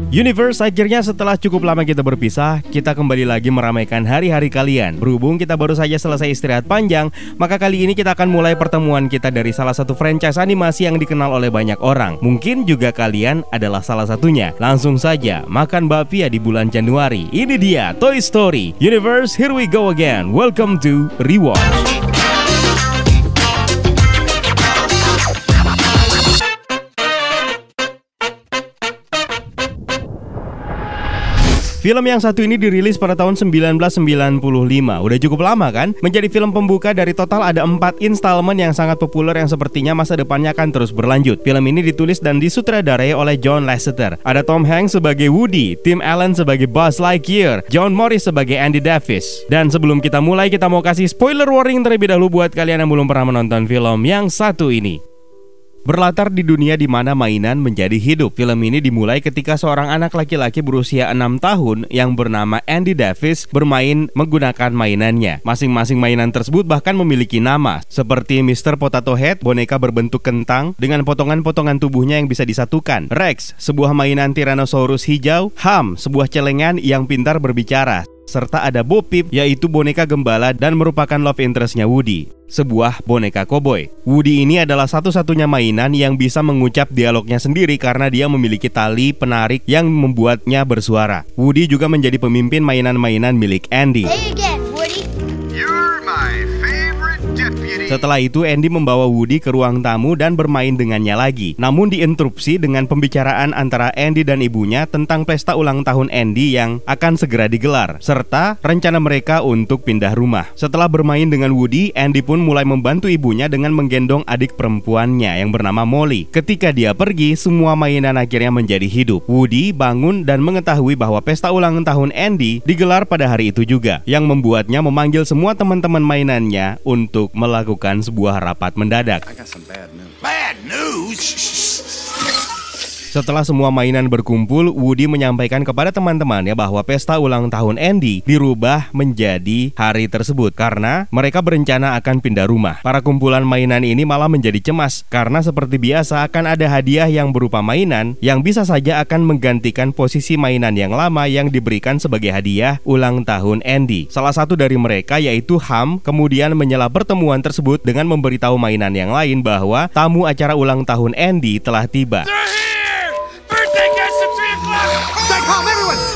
Universe, akhirnya setelah cukup lama kita berpisah, kita kembali lagi meramaikan hari-hari kalian. Berhubung kita baru saja selesai istirahat panjang, maka kali ini kita akan mulai pertemuan kita dari salah satu franchise animasi yang dikenal oleh banyak orang. Mungkin juga kalian adalah salah satunya. Langsung saja makan bakpia di bulan Januari. Ini dia Toy Story. Universe, here we go again. Welcome to Rewatch. Film yang satu ini dirilis pada tahun 1995. Udah cukup lama kan? Menjadi film pembuka dari total ada 4 installment yang sangat populer yang sepertinya masa depannya akan terus berlanjut. Film ini ditulis dan disutradarai oleh John Lasseter. Ada Tom Hanks sebagai Woody, Tim Allen sebagai Buzz Lightyear, John Morris sebagai Andy Davis. Dan sebelum kita mulai, kita mau kasih spoiler warning terlebih dahulu buat kalian yang belum pernah menonton film yang satu ini. Berlatar di dunia di mana mainan menjadi hidup. Film ini dimulai ketika seorang anak laki-laki berusia 6 tahun yang bernama Andy Davis bermain menggunakan mainannya. Masing-masing mainan tersebut bahkan memiliki nama, seperti Mr. Potato Head, boneka berbentuk kentang dengan potongan-potongan tubuhnya yang bisa disatukan, Rex, sebuah mainan Tyrannosaurus hijau, Ham, sebuah celengan yang pintar berbicara, serta ada Bo Peep, yaitu boneka gembala dan merupakan love interest-nya Woody, sebuah boneka koboi. Woody ini adalah satu-satunya mainan yang bisa mengucap dialognya sendiri karena dia memiliki tali penarik yang membuatnya bersuara. Woody juga menjadi pemimpin mainan-mainan milik Andy. Setelah itu Andy membawa Woody ke ruang tamu dan bermain dengannya lagi. Namun diinterupsi dengan pembicaraan antara Andy dan ibunya tentang pesta ulang tahun Andy yang akan segera digelar, serta rencana mereka untuk pindah rumah. Setelah bermain dengan Woody, Andy pun mulai membantu ibunya dengan menggendong adik perempuannya yang bernama Molly. Ketika dia pergi, semua mainan akhirnya menjadi hidup. Woody bangun dan mengetahui bahwa pesta ulang tahun Andy digelar pada hari itu juga, yang membuatnya memanggil semua teman-teman mainannya untuk melakukan sebuah rapat mendadak. Bad news? Setelah semua mainan berkumpul, Woody menyampaikan kepada teman-temannya bahwa pesta ulang tahun Andy dirubah menjadi hari tersebut karena mereka berencana akan pindah rumah. Para kumpulan mainan ini malah menjadi cemas karena seperti biasa akan ada hadiah yang berupa mainan yang bisa saja akan menggantikan posisi mainan yang lama yang diberikan sebagai hadiah ulang tahun Andy. Salah satu dari mereka yaitu Ham kemudian menyela pertemuan tersebut dengan memberitahu mainan yang lain bahwa tamu acara ulang tahun Andy telah tiba.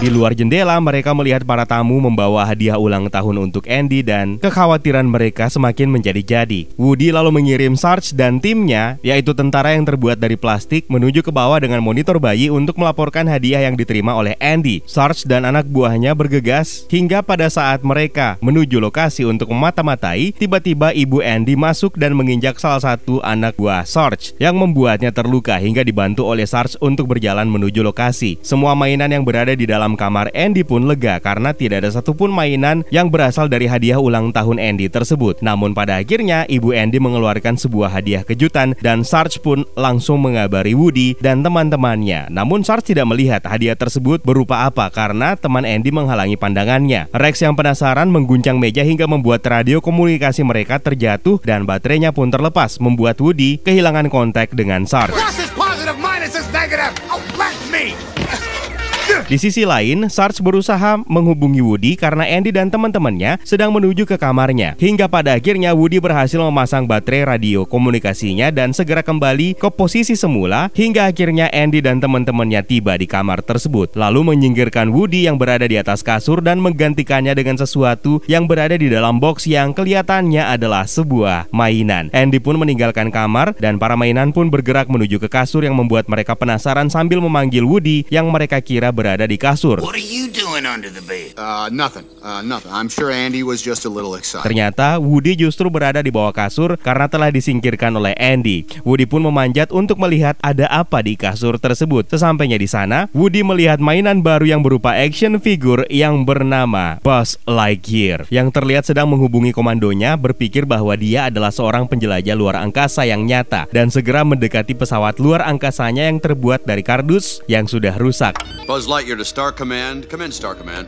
Di luar jendela, mereka melihat para tamu membawa hadiah ulang tahun untuk Andy dan kekhawatiran mereka semakin menjadi-jadi. Woody lalu mengirim Sarge dan timnya, yaitu tentara yang terbuat dari plastik, menuju ke bawah dengan monitor bayi untuk melaporkan hadiah yang diterima oleh Andy. Sarge dan anak buahnya bergegas hingga pada saat mereka menuju lokasi untuk memata-matai, tiba-tiba ibu Andy masuk dan menginjak salah satu anak buah Sarge yang membuatnya terluka hingga dibantu oleh Sarge untuk berjalan menuju lokasi. Semua mainan yang berada di dalam kamar Andy pun lega karena tidak ada satupun mainan yang berasal dari hadiah ulang tahun Andy tersebut. Namun pada akhirnya ibu Andy mengeluarkan sebuah hadiah kejutan dan Sarge pun langsung mengabari Woody dan teman-temannya. Namun Sarge tidak melihat hadiah tersebut berupa apa karena teman Andy menghalangi pandangannya. Rex yang penasaran mengguncang meja hingga membuat radio komunikasi mereka terjatuh dan baterainya pun terlepas, membuat Woody kehilangan kontak dengan Sarge. Di sisi lain, Sarge berusaha menghubungi Woody karena Andy dan teman-temannya sedang menuju ke kamarnya. Hingga pada akhirnya Woody berhasil memasang baterai radio komunikasinya dan segera kembali ke posisi semula hingga akhirnya Andy dan teman-temannya tiba di kamar tersebut. Lalu menyingkirkan Woody yang berada di atas kasur dan menggantikannya dengan sesuatu yang berada di dalam box yang kelihatannya adalah sebuah mainan. Andy pun meninggalkan kamar dan para mainan pun bergerak menuju ke kasur yang membuat mereka penasaran sambil memanggil Woody yang mereka kira berada di kasur. What are you doing under the bed? Nothing. I'm sure Andy was just a little excited. Ternyata Woody justru berada di bawah kasur karena telah disingkirkan oleh Andy. Woody pun memanjat untuk melihat ada apa di kasur tersebut. Sesampainya di sana, Woody melihat mainan baru yang berupa action figure yang bernama Buzz Lightyear, yang terlihat sedang menghubungi komandonya, berpikir bahwa dia adalah seorang penjelajah luar angkasa yang nyata dan segera mendekati pesawat luar angkasanya yang terbuat dari kardus yang sudah rusak. Buzz Lightyear to Star Command. Come in, Star Command.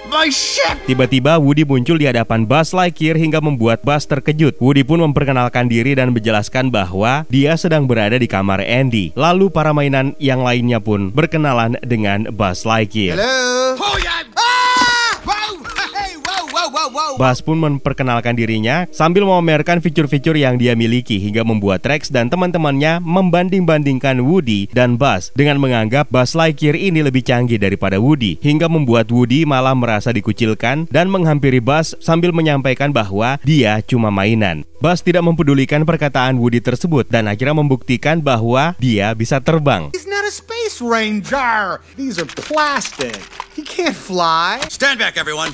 My ship! Tiba-tiba Woody muncul di hadapan Buzz Lightyear hingga membuat Buzz terkejut. Woody pun memperkenalkan diri dan menjelaskan bahwa dia sedang berada di kamar Andy. Lalu para mainan yang lainnya pun berkenalan dengan Buzz Lightyear. Hello? Oh, yeah! Ah! Whoa! Hey, whoa, whoa, whoa, whoa! Buzz pun memperkenalkan dirinya sambil memamerkan fitur-fitur yang dia miliki hingga membuat Rex dan teman-temannya membanding-bandingkan Woody dan Buzz dengan menganggap Buzz Lightyear ini lebih canggih daripada Woody, hingga membuat Woody malah merasa dikucilkan dan menghampiri Buzz sambil menyampaikan bahwa dia cuma mainan. Buzz tidak mempedulikan perkataan Woody tersebut dan akhirnya membuktikan bahwa dia bisa terbang. He's not a space ranger. These are plastic. He can't fly. Stand back, everyone.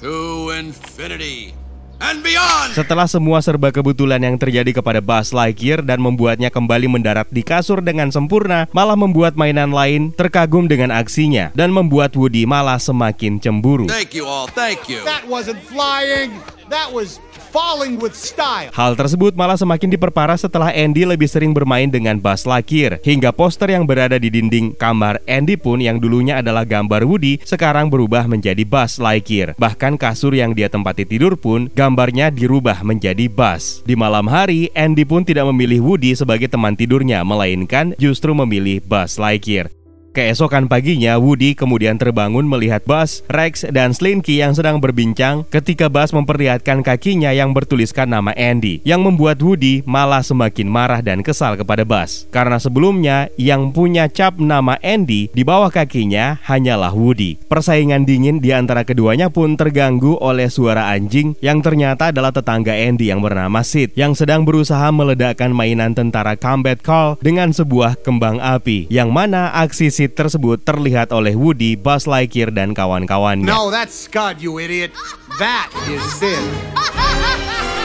To infinity and beyond! Setelah semua serba kebetulan yang terjadi kepada Buzz Lightyear dan membuatnya kembali mendarat di kasur dengan sempurna, malah membuat mainan lain terkagum dengan aksinya dan membuat Woody malah semakin cemburu. Thank you all, thank you. That wasn't flying. That was falling with style. Hal tersebut malah semakin diperparah setelah Andy lebih sering bermain dengan Buzz Lightyear, hingga poster yang berada di dinding kamar Andy pun yang dulunya adalah gambar Woody sekarang berubah menjadi Buzz Lightyear. Bahkan kasur yang dia tempati tidur pun gambarnya dirubah menjadi Buzz. Di malam hari, Andy pun tidak memilih Woody sebagai teman tidurnya, melainkan justru memilih Buzz Lightyear. Keesokan paginya, Woody kemudian terbangun melihat Buzz, Rex, dan Slinky yang sedang berbincang ketika Buzz memperlihatkan kakinya yang bertuliskan nama Andy, yang membuat Woody malah semakin marah dan kesal kepada Buzz. Karena sebelumnya yang punya cap nama Andy di bawah kakinya hanyalah Woody. Persaingan dingin di antara keduanya pun terganggu oleh suara anjing yang ternyata adalah tetangga Andy yang bernama Sid, yang sedang berusaha meledakkan mainan tentara Combat Call dengan sebuah kembang api, yang mana aksi Sid tersebut terlihat oleh Woody, Buzz Lightyear, dan kawan-kawannya. No, that's Scud, you idiot. That is Sid.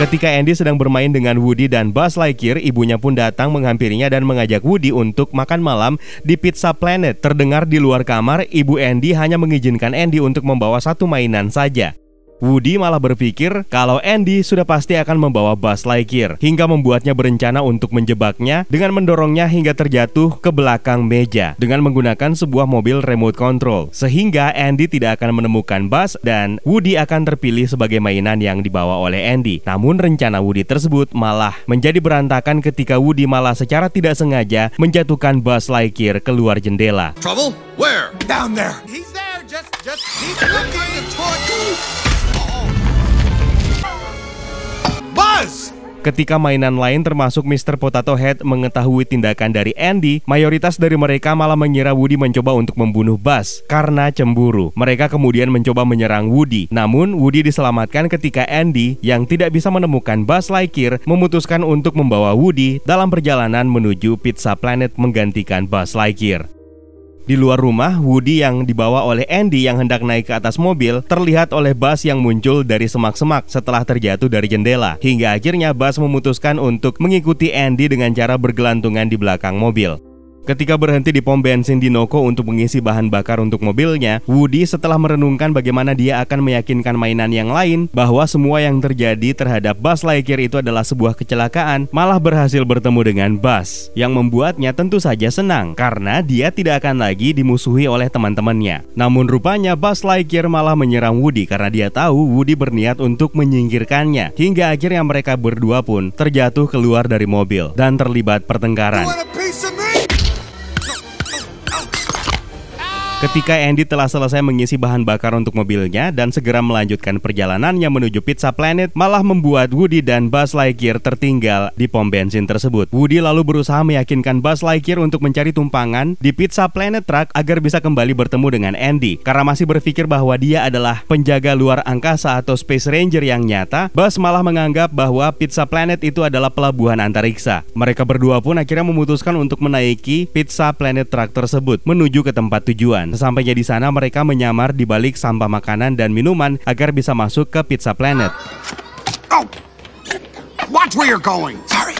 Ketika Andy sedang bermain dengan Woody dan Buzz Lightyear, ibunya pun datang menghampirinya dan mengajak Woody untuk makan malam di Pizza Planet. Terdengar di luar kamar, ibu Andy hanya mengizinkan Andy untuk membawa satu mainan saja. Woody malah berpikir kalau Andy sudah pasti akan membawa Buzz Lightyear, hingga membuatnya berencana untuk menjebaknya dengan mendorongnya hingga terjatuh ke belakang meja dengan menggunakan sebuah mobil remote control, sehingga Andy tidak akan menemukan Buzz dan Woody akan terpilih sebagai mainan yang dibawa oleh Andy. Namun rencana Woody tersebut malah menjadi berantakan ketika Woody malah secara tidak sengaja menjatuhkan Buzz Lightyear keluar jendela. Trouble? Where? Down there. He's there. Just keep looking toward you. Buzz! Ketika mainan lain termasuk Mr. Potato Head mengetahui tindakan dari Andy, mayoritas dari mereka malah mengira Woody mencoba untuk membunuh Buzz karena cemburu. Mereka kemudian mencoba menyerang Woody. Namun Woody diselamatkan ketika Andy yang tidak bisa menemukan Buzz Lightyear memutuskan untuk membawa Woody dalam perjalanan menuju Pizza Planet menggantikan Buzz Lightyear. Di luar rumah, Woody yang dibawa oleh Andy yang hendak naik ke atas mobil terlihat oleh Buzz yang muncul dari semak-semak setelah terjatuh dari jendela, hingga akhirnya Buzz memutuskan untuk mengikuti Andy dengan cara bergelantungan di belakang mobil. Ketika berhenti di pom bensin di Noco untuk mengisi bahan bakar untuk mobilnya, Woody setelah merenungkan bagaimana dia akan meyakinkan mainan yang lain bahwa semua yang terjadi terhadap Buzz Lightyear itu adalah sebuah kecelakaan, malah berhasil bertemu dengan Buzz, yang membuatnya tentu saja senang karena dia tidak akan lagi dimusuhi oleh teman-temannya. Namun rupanya Buzz Lightyear malah menyerang Woody karena dia tahu Woody berniat untuk menyingkirkannya, hingga akhirnya mereka berdua pun terjatuh keluar dari mobil dan terlibat pertengkaran. Ketika Andy telah selesai mengisi bahan bakar untuk mobilnya dan segera melanjutkan perjalanannya menuju Pizza Planet, malah membuat Woody dan Buzz Lightyear tertinggal di pom bensin tersebut. Woody lalu berusaha meyakinkan Buzz Lightyear untuk mencari tumpangan di Pizza Planet Truck agar bisa kembali bertemu dengan Andy. Karena masih berpikir bahwa dia adalah penjaga luar angkasa atau Space Ranger yang nyata, Buzz malah menganggap bahwa Pizza Planet itu adalah pelabuhan antariksa. Mereka berdua pun akhirnya memutuskan untuk menaiki Pizza Planet Truck tersebut menuju ke tempat tujuan. Sesampainya di sana, mereka menyamar di balik sampah makanan dan minuman agar bisa masuk ke Pizza Planet. Oh! Watch where you're going! Sorry!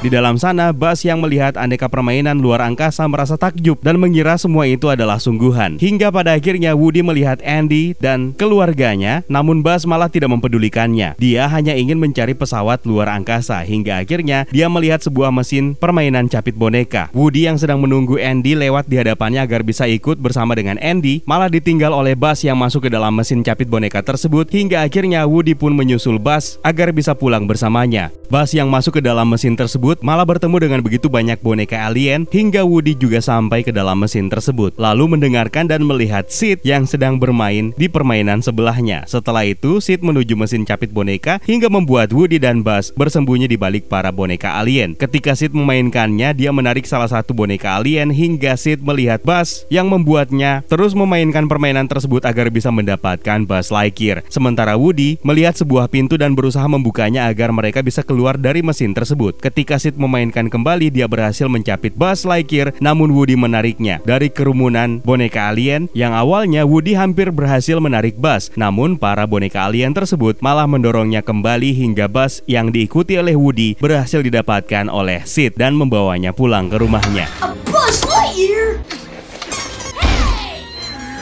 Di dalam sana, Buzz yang melihat aneka permainan luar angkasa merasa takjub dan mengira semua itu adalah sungguhan. Hingga pada akhirnya Woody melihat Andy dan keluarganya, namun Buzz malah tidak mempedulikannya. Dia hanya ingin mencari pesawat luar angkasa. Hingga akhirnya dia melihat sebuah mesin permainan capit boneka. Woody yang sedang menunggu Andy lewat di hadapannya agar bisa ikut bersama dengan Andy, malah ditinggal oleh Buzz yang masuk ke dalam mesin capit boneka tersebut. Hingga akhirnya Woody pun menyusul Buzz agar bisa pulang bersamanya. Buzz yang masuk ke dalam mesin tersebut malah bertemu dengan begitu banyak boneka alien hingga Woody juga sampai ke dalam mesin tersebut, lalu mendengarkan dan melihat Sid yang sedang bermain di permainan sebelahnya. Setelah itu Sid menuju mesin capit boneka hingga membuat Woody dan Buzz bersembunyi di balik para boneka alien. Ketika Sid memainkannya, dia menarik salah satu boneka alien hingga Sid melihat Buzz yang membuatnya terus memainkan permainan tersebut agar bisa mendapatkan Buzz Lightyear. Sementara Woody melihat sebuah pintu dan berusaha membukanya agar mereka bisa keluar dari mesin tersebut. Ketika Sid memainkan kembali, dia berhasil mencapit Buzz Lightyear, namun Woody menariknya. Dari kerumunan boneka alien yang awalnya Woody hampir berhasil menarik Buzz, namun para boneka alien tersebut malah mendorongnya kembali hingga Buzz yang diikuti oleh Woody berhasil didapatkan oleh Sid dan membawanya pulang ke rumahnya. A Buzz Lightyear!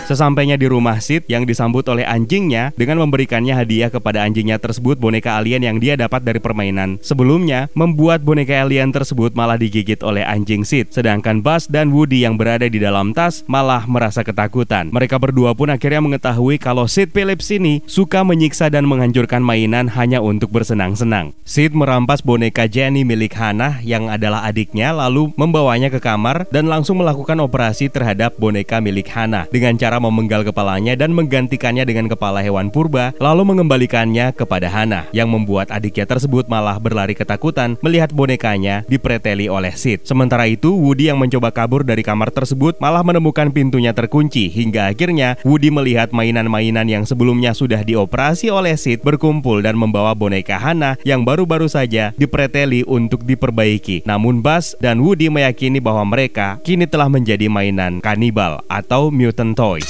Sesampainya di rumah Sid yang disambut oleh anjingnya dengan memberikannya hadiah kepada anjingnya tersebut boneka alien yang dia dapat dari permainan sebelumnya, membuat boneka alien tersebut malah digigit oleh anjing Sid. Sedangkan Buzz dan Woody yang berada di dalam tas malah merasa ketakutan. Mereka berdua pun akhirnya mengetahui kalau Sid Phillips ini suka menyiksa dan menghancurkan mainan hanya untuk bersenang-senang. Sid merampas boneka Jenny milik Hannah yang adalah adiknya, lalu membawanya ke kamar dan langsung melakukan operasi terhadap boneka milik Hannah dengan cara memenggal kepalanya dan menggantikannya dengan kepala hewan purba, lalu mengembalikannya kepada Hannah, yang membuat adiknya tersebut malah berlari ketakutan melihat bonekanya dipreteli oleh Sid. Sementara itu Woody yang mencoba kabur dari kamar tersebut malah menemukan pintunya terkunci, hingga akhirnya Woody melihat mainan-mainan yang sebelumnya sudah dioperasi oleh Sid berkumpul dan membawa boneka Hannah yang baru-baru saja dipreteli untuk diperbaiki. Namun Buzz dan Woody meyakini bahwa mereka kini telah menjadi mainan kanibal atau mutant toy.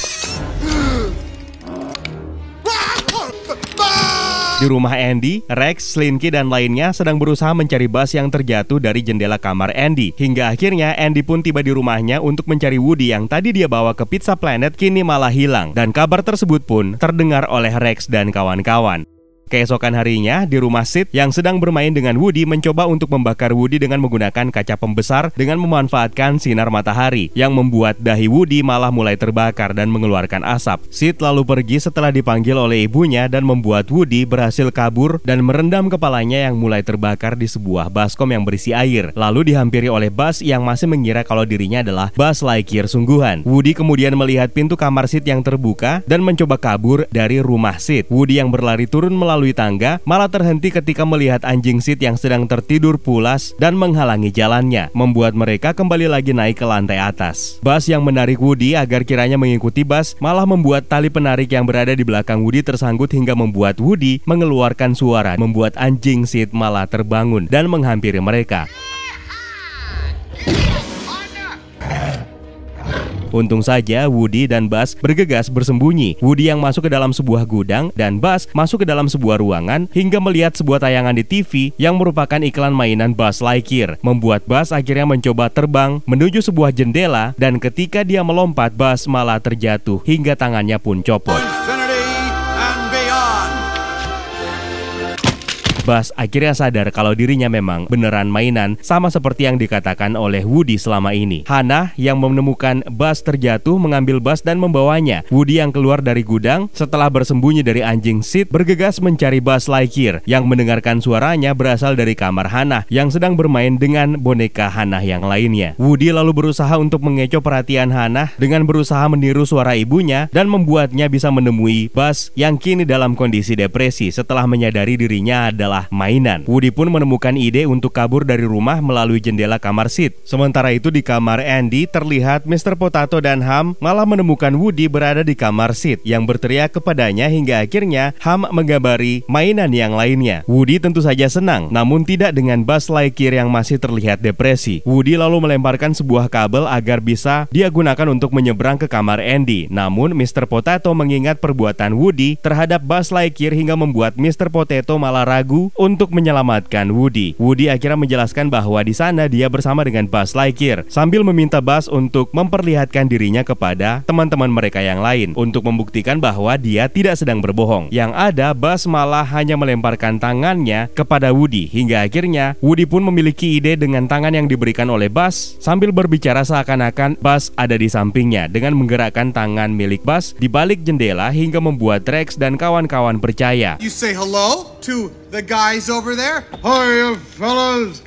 Di rumah Andy, Rex, Slinky, dan lainnya sedang berusaha mencari Buzz yang terjatuh dari jendela kamar Andy. Hingga akhirnya Andy pun tiba di rumahnya untuk mencari Woody yang tadi dia bawa ke Pizza Planet kini malah hilang. Dan kabar tersebut pun terdengar oleh Rex dan kawan-kawan. Keesokan harinya, di rumah Sid yang sedang bermain dengan Woody mencoba untuk membakar Woody dengan menggunakan kaca pembesar dengan memanfaatkan sinar matahari, yang membuat dahi Woody malah mulai terbakar dan mengeluarkan asap. Sid lalu pergi setelah dipanggil oleh ibunya dan membuat Woody berhasil kabur dan merendam kepalanya yang mulai terbakar di sebuah baskom yang berisi air, lalu dihampiri oleh Buzz yang masih mengira kalau dirinya adalah Buzz Lightyear sungguhan. Woody kemudian melihat pintu kamar Sid yang terbuka dan mencoba kabur dari rumah Sid. Woody yang berlari turun melalui tangga malah terhenti ketika melihat anjing Sid yang sedang tertidur pulas dan menghalangi jalannya, membuat mereka kembali lagi naik ke lantai atas. Buzz yang menarik Woody agar kiranya mengikuti Buzz malah membuat tali penarik yang berada di belakang Woody tersangkut hingga membuat Woody mengeluarkan suara, membuat anjing Sid malah terbangun dan menghampiri mereka. Untung saja Woody dan Buzz bergegas bersembunyi. Woody yang masuk ke dalam sebuah gudang dan Buzz masuk ke dalam sebuah ruangan hingga melihat sebuah tayangan di TV yang merupakan iklan mainan Buzz Lightyear, membuat Buzz akhirnya mencoba terbang menuju sebuah jendela, dan ketika dia melompat Buzz malah terjatuh hingga tangannya pun copot. Infinity and beyond. Buzz akhirnya sadar kalau dirinya memang beneran mainan, sama seperti yang dikatakan oleh Woody selama ini. Hannah yang menemukan Buzz terjatuh mengambil Buzz dan membawanya. Woody yang keluar dari gudang setelah bersembunyi dari anjing Sid bergegas mencari Buzz Lightyear, yang mendengarkan suaranya berasal dari kamar Hannah yang sedang bermain dengan boneka Hannah yang lainnya. Woody lalu berusaha untuk mengecoh perhatian Hannah dengan berusaha meniru suara ibunya dan membuatnya bisa menemui Buzz yang kini dalam kondisi depresi setelah menyadari dirinya adalah mainan. Woody pun menemukan ide untuk kabur dari rumah melalui jendela kamar Sid. Sementara itu di kamar Andy terlihat Mr. Potato dan Ham malah menemukan Woody berada di kamar Sid yang berteriak kepadanya hingga akhirnya Ham menggabari mainan yang lainnya. Woody tentu saja senang, namun tidak dengan Buzz Lightyear yang masih terlihat depresi. Woody lalu melemparkan sebuah kabel agar bisa dia gunakan untuk menyeberang ke kamar Andy. Namun Mr. Potato mengingat perbuatan Woody terhadap Buzz Lightyear hingga membuat Mr. Potato malah ragu itu untuk menyelamatkan Woody. Woody akhirnya menjelaskan bahwa di sana dia bersama dengan Buzz Lightyear sambil meminta Buzz untuk memperlihatkan dirinya kepada teman-teman mereka yang lain untuk membuktikan bahwa dia tidak sedang berbohong. Yang ada Buzz malah hanya melemparkan tangannya kepada Woody hingga akhirnya Woody pun memiliki ide dengan tangan yang diberikan oleh Buzz sambil berbicara seakan-akan Buzz ada di sampingnya dengan menggerakkan tangan milik Buzz di balik jendela hingga membuat Rex dan kawan-kawan percaya. You say hello to the guys over there? Hiya, fellas,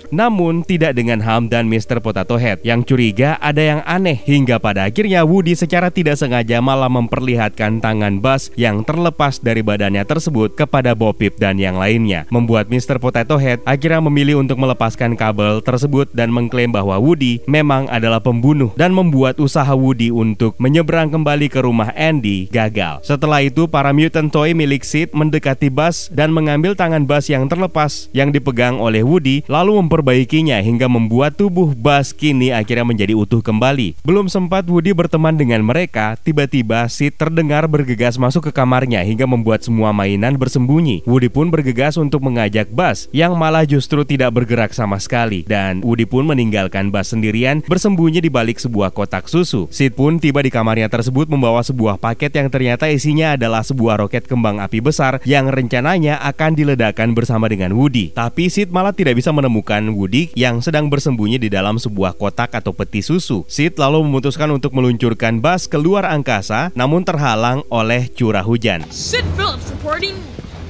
Namun tidak dengan Ham dan Mr. Potato Head yang curiga ada yang aneh hingga pada akhirnya Woody secara tidak sengaja malah memperlihatkan tangan Buzz yang terlepas dari badannya tersebut kepada Bo Peep dan yang lainnya, membuat Mr. Potato Head akhirnya memilih untuk melepaskan kabel tersebut dan mengklaim bahwa Woody memang adalah pembunuh dan membuat usaha Woody untuk menyeberang kembali ke rumah Andy gagal. Setelah itu para mutant toy milik Sid mendekati Buzz dan mengambil tangan Buzz yang terlepas yang dipegang oleh Woody lalu memperbaikinya hingga membuat tubuh Buzz kini akhirnya menjadi utuh kembali. Belum sempat Woody berteman dengan mereka, tiba-tiba Sid terdengar bergegas masuk ke kamarnya hingga membuat semua mainan bersembunyi. Woody pun bergegas untuk mengajak Buzz yang malah justru tidak bergerak sama sekali dan Woody pun meninggalkan Buzz sendirian bersembunyi di balik sebuah kotak susu. Sid pun tiba di kamarnya tersebut membawa sebuah paket yang ternyata isinya adalah sebuah roket kembang api besar yang rencananya akan diledakkan bersama dengan Woody. Tapi Sid malah tidak bisa menemukan Woody yang sedang bersembunyi di dalam sebuah kotak atau peti susu. Sid lalu memutuskan untuk meluncurkan Buzz keluar angkasa namun terhalang oleh curah hujan. Sid Phillips reporting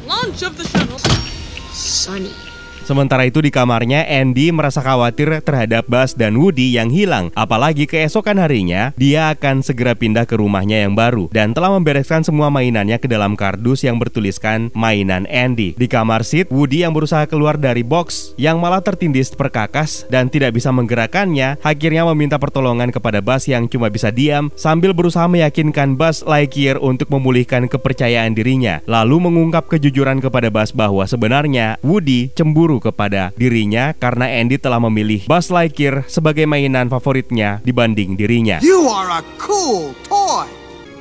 launch of the shuttle. Sunny. Sementara itu di kamarnya, Andy merasa khawatir terhadap Buzz dan Woody yang hilang. Apalagi keesokan harinya, dia akan segera pindah ke rumahnya yang baru dan telah membereskan semua mainannya ke dalam kardus yang bertuliskan mainan Andy. Di kamar Sid, Woody yang berusaha keluar dari box yang malah tertindih perkakas dan tidak bisa menggerakkannya, akhirnya meminta pertolongan kepada Buzz yang cuma bisa diam sambil berusaha meyakinkan Buzz Lightyear untuk memulihkan kepercayaan dirinya. Lalu mengungkap kejujuran kepada Buzz bahwa sebenarnya Woody cemburu kepada dirinya karena Andy telah memilih Buzz Lightyear sebagai mainan favoritnya dibanding dirinya. You are a cool toy.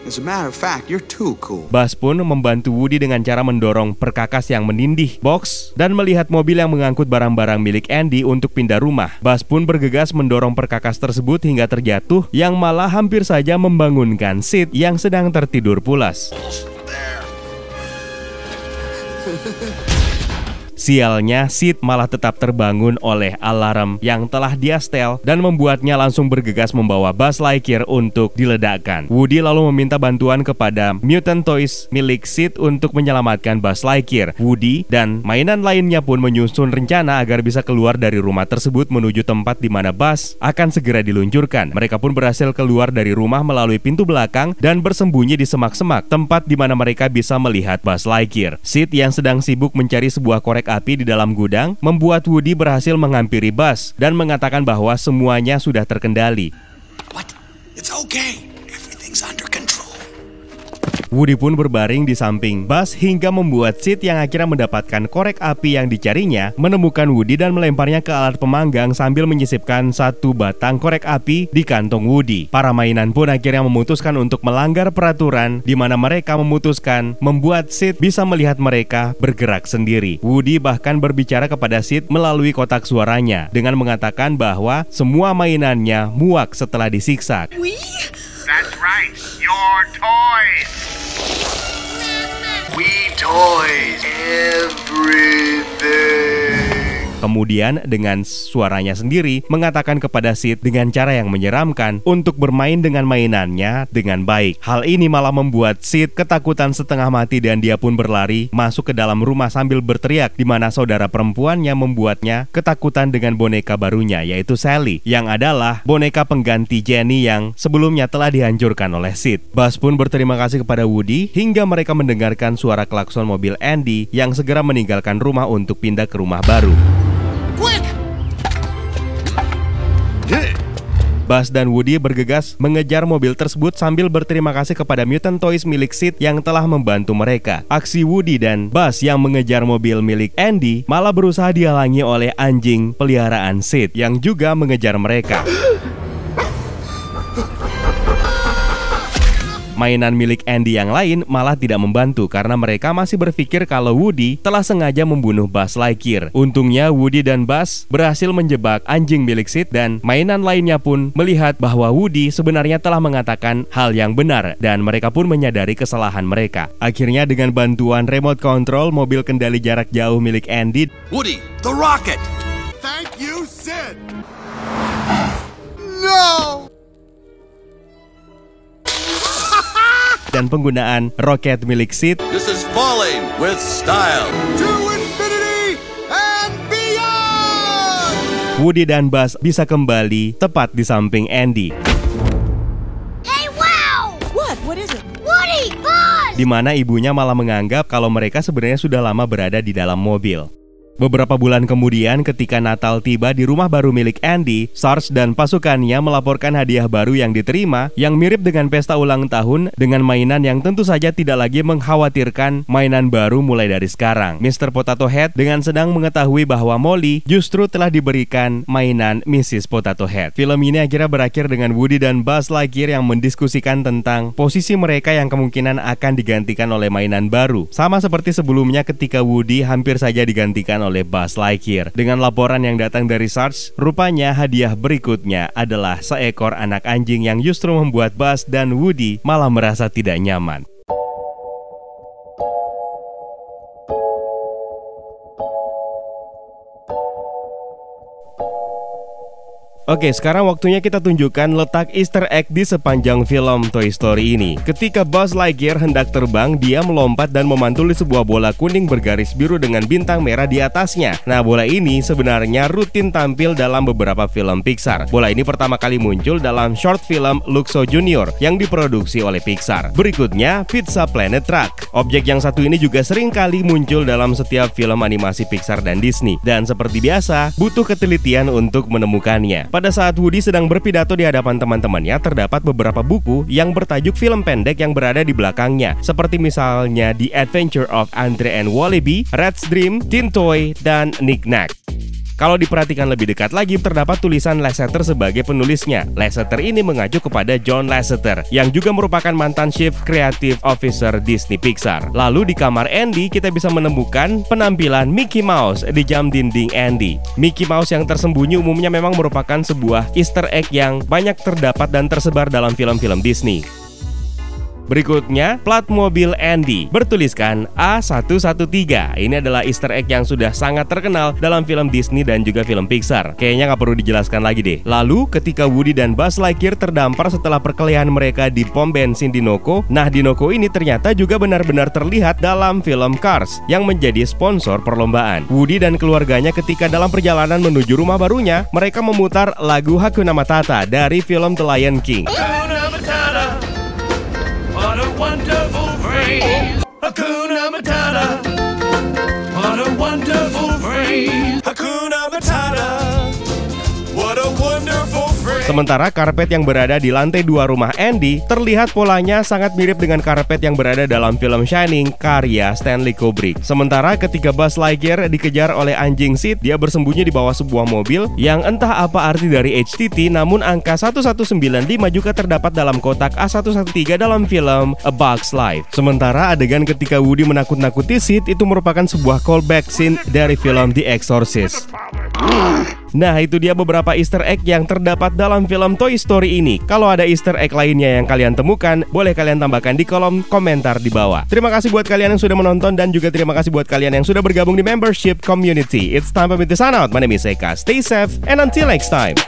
As a matter of fact, you're too cool. Buzz pun membantu Woody dengan cara mendorong perkakas yang menindih box dan melihat mobil yang mengangkut barang-barang milik Andy untuk pindah rumah. Buzz pun bergegas mendorong perkakas tersebut hingga terjatuh yang malah hampir saja membangunkan Sid yang sedang tertidur pulas. Sialnya, Sid malah tetap terbangun oleh alarm yang telah dia setel dan membuatnya langsung bergegas membawa Buzz Lightyear untuk diledakkan. Woody lalu meminta bantuan kepada mutant toys milik Sid untuk menyelamatkan Buzz Lightyear. Woody dan mainan lainnya pun menyusun rencana agar bisa keluar dari rumah tersebut menuju tempat di mana Buzz akan segera diluncurkan. Mereka pun berhasil keluar dari rumah melalui pintu belakang dan bersembunyi di semak-semak, tempat di mana mereka bisa melihat Buzz Lightyear. Sid yang sedang sibuk mencari sebuah korek api di dalam gudang membuat Woody berhasil menghampiri Buzz dan mengatakan bahwa semuanya sudah terkendali. What? It's okay. Everything's under control. Woody pun berbaring di samping Buzz hingga membuat Sid yang akhirnya mendapatkan korek api yang dicarinya menemukan Woody dan melemparnya ke alat pemanggang sambil menyisipkan satu batang korek api di kantong Woody. Para mainan pun akhirnya memutuskan untuk melanggar peraturan di mana mereka memutuskan membuat Sid bisa melihat mereka bergerak sendiri. Woody bahkan berbicara kepada Sid melalui kotak suaranya dengan mengatakan bahwa semua mainannya muak setelah disiksa. That's right, your toys. We toys everything. Kemudian dengan suaranya sendiri mengatakan kepada Sid dengan cara yang menyeramkan untuk bermain dengan mainannya dengan baik. Hal ini malah membuat Sid ketakutan setengah mati dan dia pun berlari masuk ke dalam rumah sambil berteriak, di mana saudara perempuannya membuatnya ketakutan dengan boneka barunya yaitu Sally yang adalah boneka pengganti Jenny yang sebelumnya telah dihancurkan oleh Sid. Buzz pun berterima kasih kepada Woody hingga mereka mendengarkan suara klakson mobil Andy yang segera meninggalkan rumah untuk pindah ke rumah baru. Quick! Buzz dan Woody bergegas mengejar mobil tersebut sambil berterima kasih kepada mutant toys milik Sid yang telah membantu mereka. Aksi Woody dan Buzz yang mengejar mobil milik Andy malah berusaha dihalangi oleh anjing peliharaan Sid yang juga mengejar mereka. Mainan milik Andy yang lain malah tidak membantu karena mereka masih berpikir kalau Woody telah sengaja membunuh Buzz Lightyear. Untungnya Woody dan Buzz berhasil menjebak anjing milik Sid dan mainan lainnya pun melihat bahwa Woody sebenarnya telah mengatakan hal yang benar dan mereka pun menyadari kesalahan mereka. Akhirnya dengan bantuan remote control mobil kendali jarak jauh milik Andy, Woody, the rocket! Thank you, Sid. No! dan penggunaan roket milik Sid, This is falling with style. To infinity and beyond! Woody dan Buzz bisa kembali tepat di samping Andy. Hey, wow! What is it? Woody! Buzz! Di mana ibunya malah menganggap kalau mereka sebenarnya sudah lama berada di dalam mobil. Beberapa bulan kemudian ketika Natal tiba di rumah baru milik Andy, Sarge dan pasukannya melaporkan hadiah baru yang diterima yang mirip dengan pesta ulang tahun dengan mainan yang tentu saja tidak lagi mengkhawatirkan mainan baru mulai dari sekarang. Mr. Potato Head dengan senang mengetahui bahwa Molly justru telah diberikan mainan Mrs. Potato Head. Film ini akhirnya berakhir dengan Woody dan Buzz Lightyear yang mendiskusikan tentang posisi mereka yang kemungkinan akan digantikan oleh mainan baru. Sama seperti sebelumnya ketika Woody hampir saja digantikan oleh Buzz Lightyear. Dengan laporan yang datang dari Sarge, rupanya hadiah berikutnya adalah seekor anak anjing yang justru membuat Buzz dan Woody malah merasa tidak nyaman. Oke, sekarang waktunya kita tunjukkan letak Easter egg di sepanjang film Toy Story ini. Ketika Buzz Lightyear hendak terbang, dia melompat dan memantul di sebuah bola kuning bergaris biru dengan bintang merah di atasnya. Nah, bola ini sebenarnya rutin tampil dalam beberapa film Pixar. Bola ini pertama kali muncul dalam short film Luxo Junior yang diproduksi oleh Pixar. Berikutnya, Pizza Planet Truck. Objek yang satu ini juga sering kali muncul dalam setiap film animasi Pixar dan Disney. Dan seperti biasa, butuh ketelitian untuk menemukannya. Pada saat Woody sedang berpidato di hadapan teman-temannya, terdapat beberapa buku yang bertajuk film pendek yang berada di belakangnya, seperti misalnya The Adventure of Andre and Wallaby, Red's Dream, Tin Toy, dan Knick Knack. Kalau diperhatikan lebih dekat lagi, terdapat tulisan Lasseter sebagai penulisnya. Lasseter ini mengacu kepada John Lasseter, yang juga merupakan mantan Chief Creative Officer Disney Pixar. Lalu di kamar Andy, kita bisa menemukan penampilan Mickey Mouse di jam dinding Andy. Mickey Mouse yang tersembunyi umumnya memang merupakan sebuah Easter egg yang banyak terdapat dan tersebar dalam film-film Disney. Berikutnya, plat mobil Andy bertuliskan A113. Ini adalah Easter egg yang sudah sangat terkenal dalam film Disney dan juga film Pixar. Kayaknya nggak perlu dijelaskan lagi deh. Lalu, ketika Woody dan Buzz Lightyear terdampar setelah perkelahian mereka di pom bensin Dinoco, nah Dinoco ini ternyata juga benar-benar terlihat dalam film Cars yang menjadi sponsor perlombaan. Woody dan keluarganya ketika dalam perjalanan menuju rumah barunya, mereka memutar lagu Hakuna Matata dari film The Lion King. What a wonderful phrase, Hakuna Matata. What a wonderful phrase, Hakuna Matata. What a wonderful phrase. Sementara karpet yang berada di lantai 2 rumah Andy terlihat polanya sangat mirip dengan karpet yang berada dalam film Shining karya Stanley Kubrick. Sementara ketika Buzz Lightyear dikejar oleh anjing Sid, dia bersembunyi di bawah sebuah mobil yang entah apa arti dari HTT, namun angka 1195 juga terdapat dalam kotak A113 dalam film A Bug's Life. Sementara adegan ketika Woody menakut-nakuti Sid itu merupakan sebuah callback scene dari film The Exorcist. Nah, itu dia beberapa Easter egg yang terdapat dalam film Toy Story ini. Kalau ada Easter egg lainnya yang kalian temukan, boleh kalian tambahkan di kolom komentar di bawah. Terima kasih buat kalian yang sudah menonton dan juga terima kasih buat kalian yang sudah bergabung di membership community. It's time for me to sign out. My name is Eka. Stay safe and until next time.